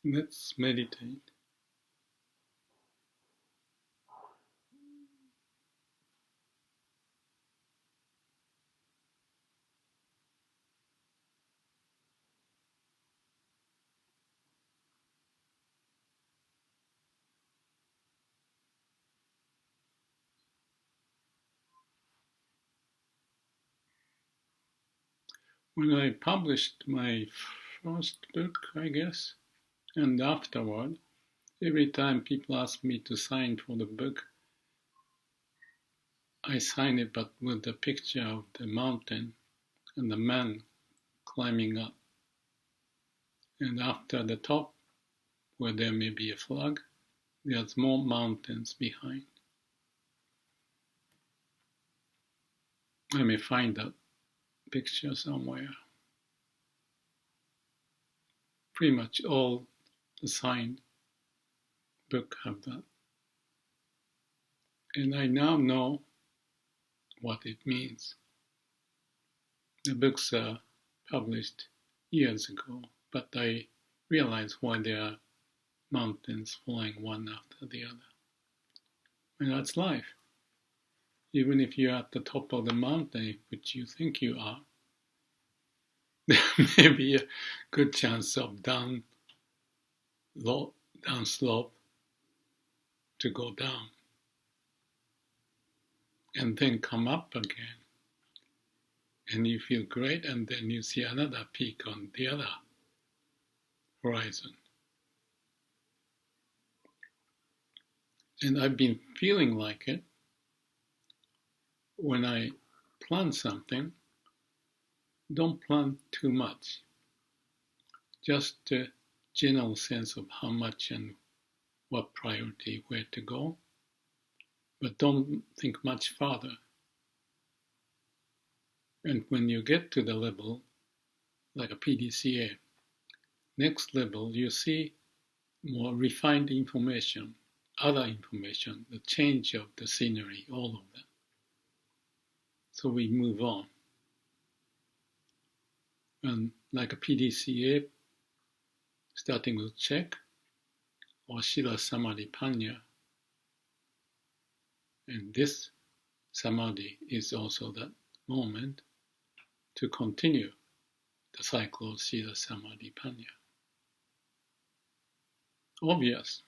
Let's meditate. When I published my first book, I guess, and afterward, every time people ask me to sign for the book, I sign it but with the picture of the mountain and the man climbing up. And after the top, where there may be a flag, there's more mountains behind. I may find that picture somewhere. Pretty much all the signed book have that. And I now know what it means. The books are published years ago, but I realize why there are mountains flying one after the other. And that's life. Even if you're at the top of the mountain, which you think you are, there may be a good chance of down slope to go down and then come up again. And you feel great, and then you see another peak on the other horizon. And I've been feeling like it when I plan something. Don't plan too much. Just a general sense of how much and what priority, where to go. But don't think much farther. And when you get to the level, like a PDCA, next level, you see more refined information, other information, the change of the scenery, all of that. So we move on. And like a PDCA, starting with check, or Shila Samadhi Panya, and this Samadhi is also that moment to continue the cycle of Shila Samadhi Panya. Obvious,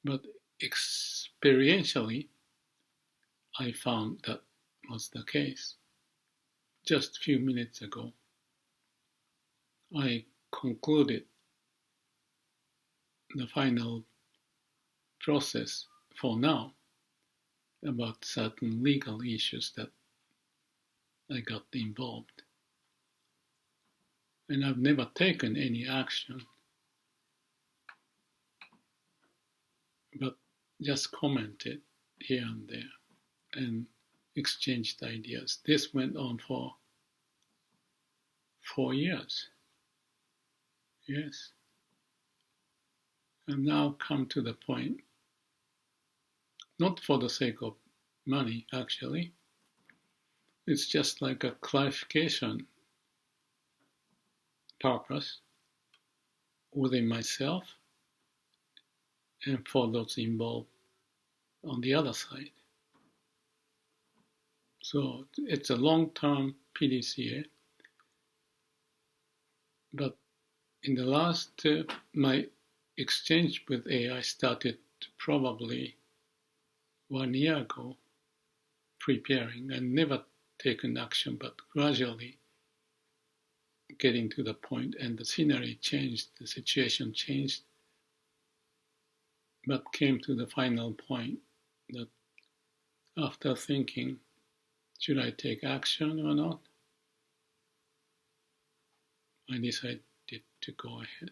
but experientially, I found that was the case. Just a few minutes ago, I concluded the final process for now about certain legal issues that I got involved. And I've never taken any action, but just commented here and there and exchanged ideas. This went on for 4 years. Yes. And now come to the point, not for the sake of money, actually. It's just like a clarification purpose within myself and for those involved on the other side. So it's a long-term PDCA, but in the last, my exchange with AI started probably 1 year ago, preparing and never taken action, but gradually getting to the point, and the scenery changed, the situation changed, but came to the final point that after thinking, should I take action or not? I decided to go ahead.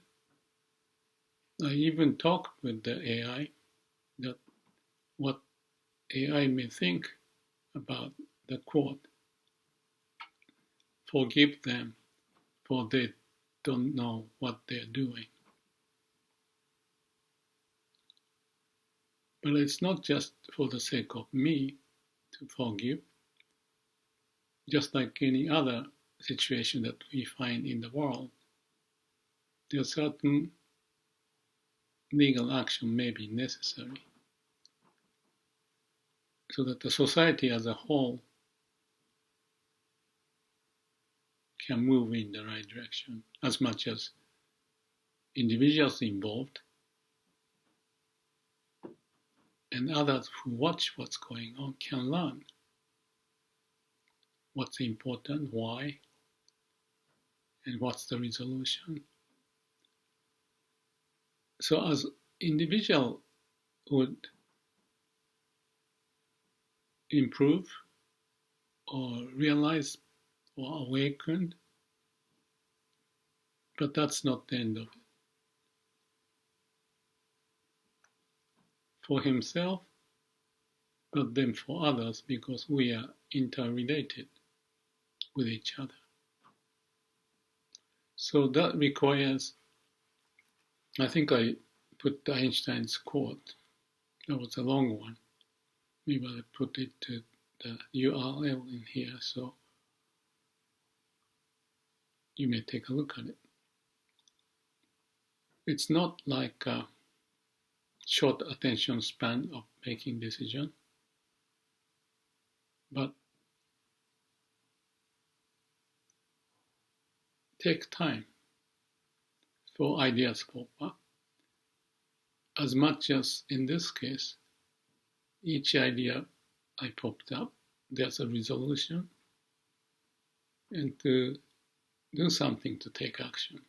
I even talked with the AI that what AI may think about the quote, forgive them for they don't know what they're doing. But it's not just for the sake of me to forgive, just like any other situation that we find in the world. there certain legal action may be necessary so that the society as a whole can move in the right direction as much as individuals involved and others who watch what's going on can learn what's important, why, and what's the resolution. So as individual would improve or realize or awaken, but that's not the end of it. For himself, but then for others, because we are interrelated with each other. So that requires, I think I put Einstein's quote, that was a long one. Maybe I put it to the URL in here, so you may take a look at it. It's not like a short attention span of making decisions, but take time for ideas pop up. As much as in this case, each idea I popped up, there's a resolution, and to do something to take action.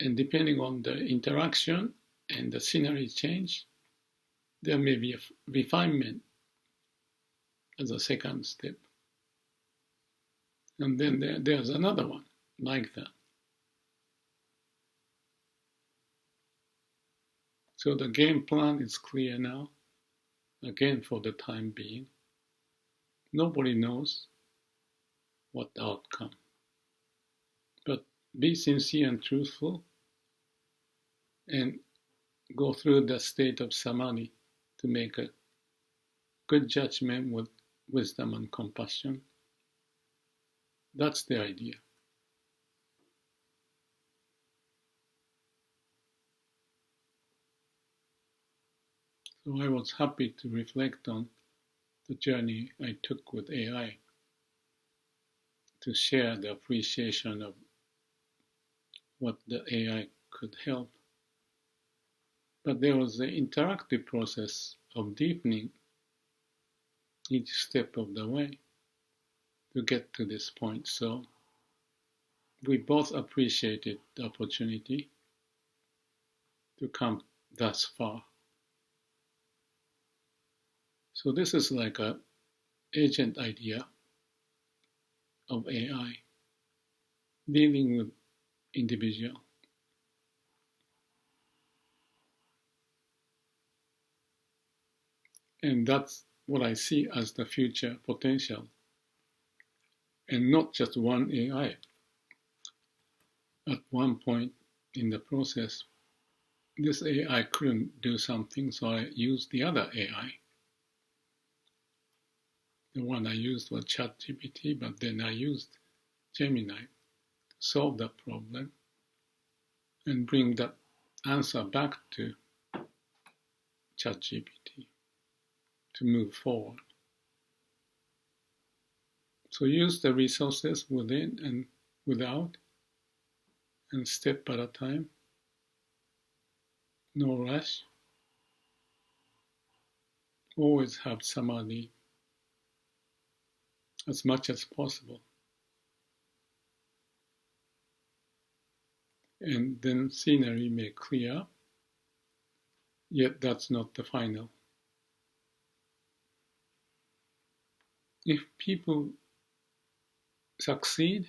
And depending on the interaction and the scenery change, there may be a refinement as a second step. And then there's another one like that. So the game plan is clear now, again for the time being. Nobody knows what the outcome. But be sincere and truthful and go through the state of samadhi to make a good judgment with wisdom and compassion. That's the idea. So I was happy to reflect on the journey I took with AI, to share the appreciation of what the AI could help. But there was the interactive process of deepening each step of the way to get to this point. So we both appreciated the opportunity to come thus far. So this is like a agent idea of AI dealing with individual. And that's what I see as the future potential. And not just one AI. At one point in the process, this AI couldn't do something, so I used the other AI. The one I used was ChatGPT, but then I used Gemini to solve that problem and bring that answer back to ChatGPT to move forward. So use the resources within and without, and step at a time. No rush. Always have samadhi as much as possible. And then scenery may clear up, yet that's not the final. If people succeed,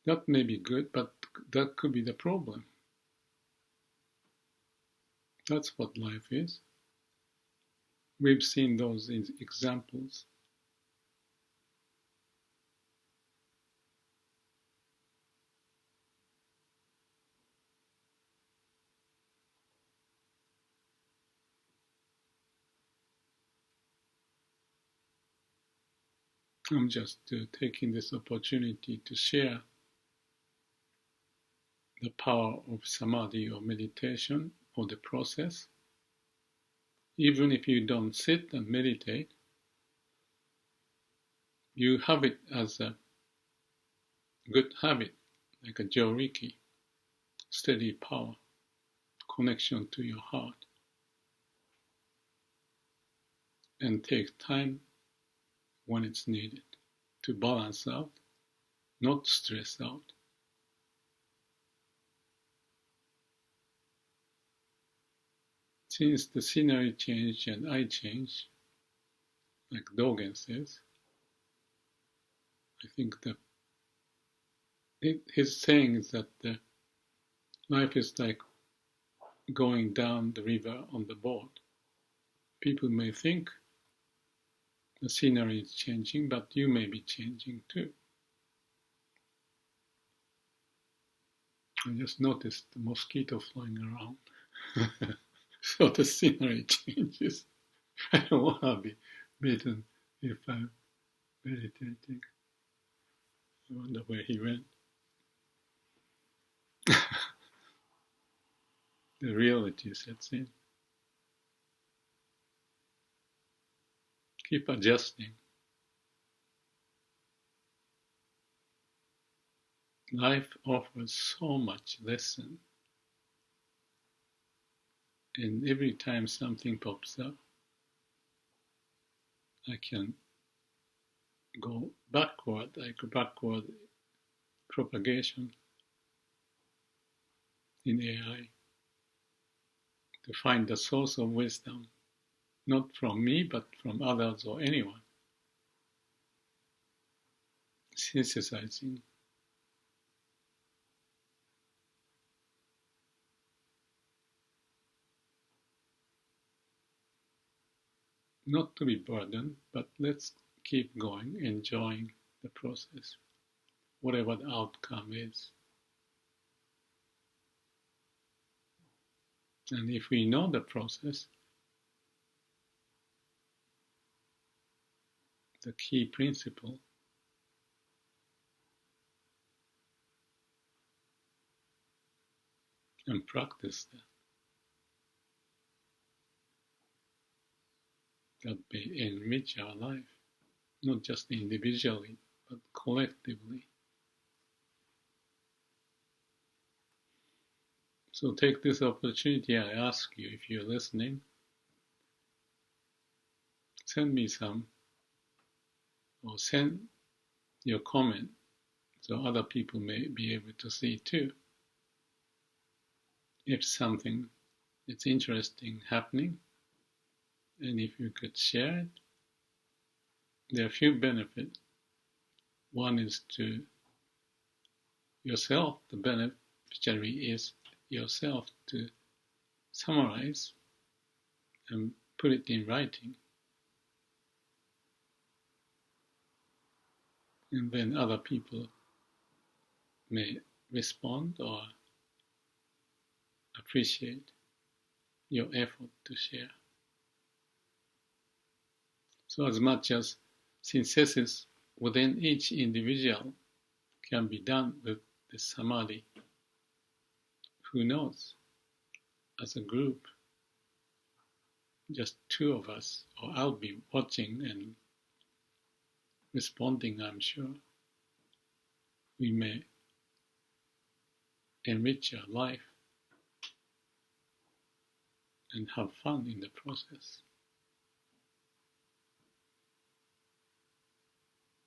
that may be good, but that could be the problem. That's what life is. We've seen those examples. I'm just taking this opportunity to share the power of samadhi or meditation or the process. Even if you don't sit and meditate, you have it as a good habit, like a joriki, steady power, connection to your heart. And take time when it's needed to balance out, not stress out. Since the scenery change and I change, like Dogen says, I think that his saying is that life is like going down the river on the boat. People may think the scenery is changing, but you may be changing too. I just noticed the mosquito flying around. So the scenery changes. I don't want to be bitten if I'm meditating. I wonder where he went. The reality sets in. Keep adjusting. Life offers so much lesson. And every time something pops up, I can go backward, like backward propagation in AI to find the source of wisdom, not from me, but from others or anyone. Synthesizing. Not to be burdened, but let's keep going, enjoying the process, whatever the outcome is. And if we know the process, the key principle, and practice that may enrich our life, not just individually, but collectively. So take this opportunity, I ask you, if you're listening, send me some, or send your comment so other people may be able to see too. If something is interesting happening, and if you could share it, there are a few benefits. One is to yourself, the beneficiary is yourself, to summarize and put it in writing. And then other people may respond or appreciate your effort to share. So as much as synthesis within each individual can be done with the samadhi, who knows, as a group, just two of us, or I'll be watching and responding, I'm sure, we may enrich our life and have fun in the process.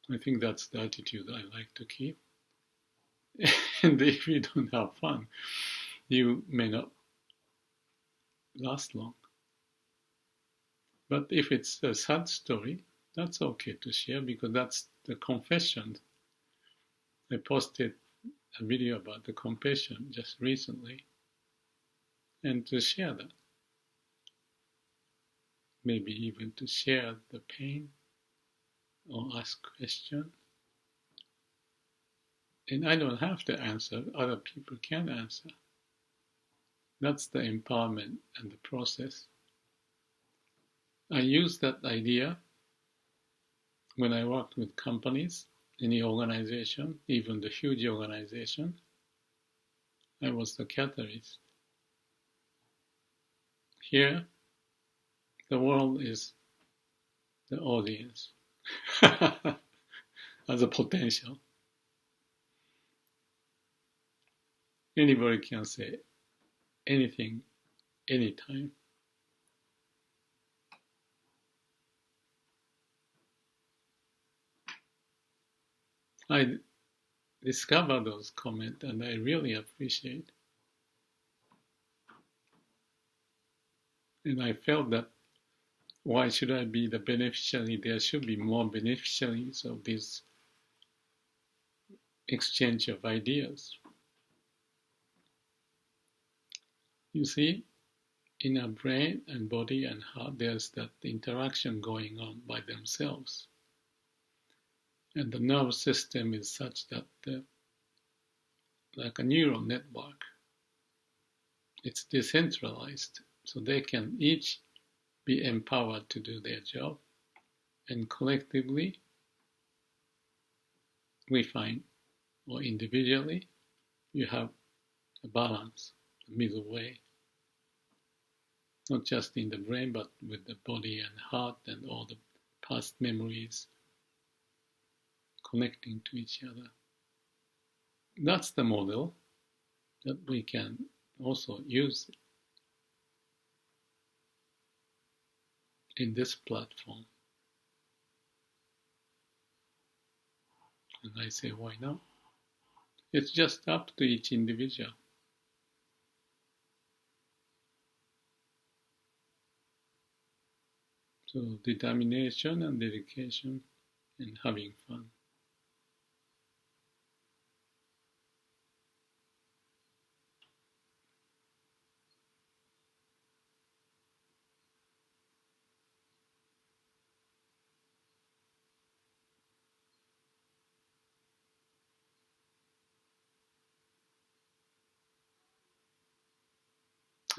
I think that's the attitude I like to keep. And if you don't have fun, you may not last long. But if it's a sad story, that's okay to share, because that's the confession. I posted a video about the compassion just recently, and to share that. Maybe even to share the pain or ask questions. And I don't have to answer, other people can answer. That's the empowerment and the process. I use that idea when I worked with companies, any organization, even the huge organization. I was the catalyst. Here, the world is the audience as a potential. Anybody can say anything, anytime. I discovered those comments and I really appreciate. And I felt that why should I be the beneficiary? There should be more beneficiaries of this exchange of ideas. You see, in our brain and body and heart, there's that interaction going on by themselves. And the nervous system is such that, like a neural network, it's decentralized, so they can each be empowered to do their job. And collectively, we find, or individually, you have a balance, a middle way. Not just in the brain, but with the body and heart and all the past memories connecting to each other. That's the model that we can also use in this platform. And I say, why not? It's just up to each individual. So determination and dedication and having fun.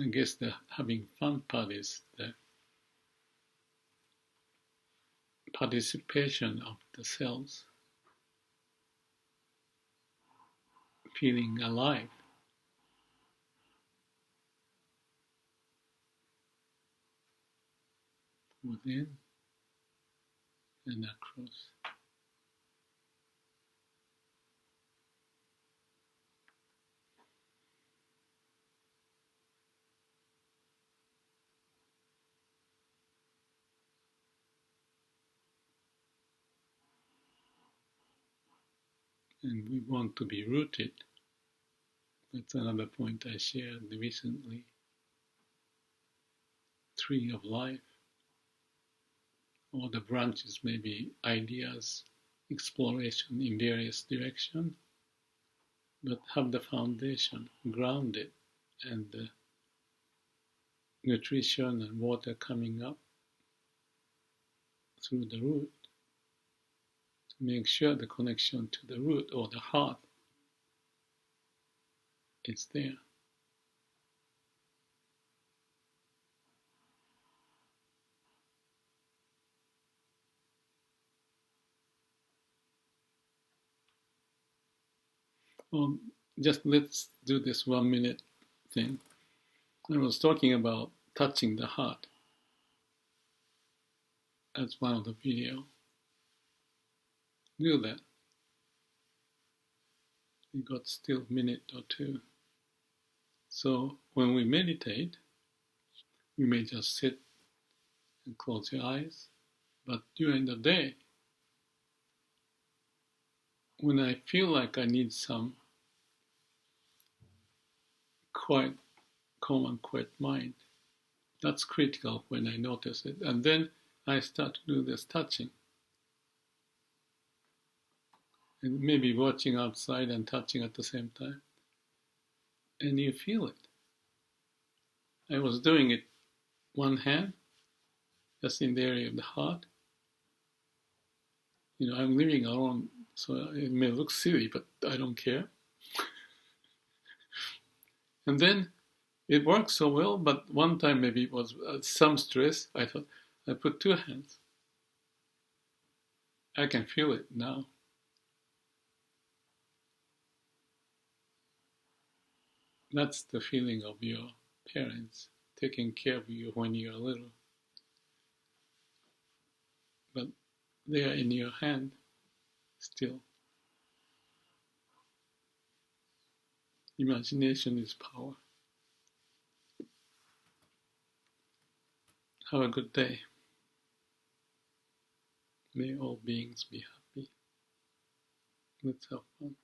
I guess the having fun part is the participation of the cells, feeling alive within and across. And we want to be rooted. That's another point I shared recently. Tree of life. All the branches may be ideas, exploration in various directions, but have the foundation grounded and the nutrition and water coming up through the root to make sure the connection to the root or the heart is there. Just let's do this 1 minute thing. I was talking about touching the heart as one of the video. Do that. We got still a minute or two. So when we meditate, we may just sit and close your eyes. But during the day, when I feel like I need some quiet, calm and quiet mind, that's critical when I notice it. And then I start to do this touching. And maybe watching outside and touching at the same time. And you feel it. I was doing it one hand, just in the area of the heart. You know, I'm living alone, so it may look silly, but I don't care. And then it worked so well, but one time maybe it was some stress. I thought, I put two hands. I can feel it now. That's the feeling of your parents taking care of you when you're little. But they are in your hand still. Imagination is power. Have a good day. May all beings be happy. Let's have fun.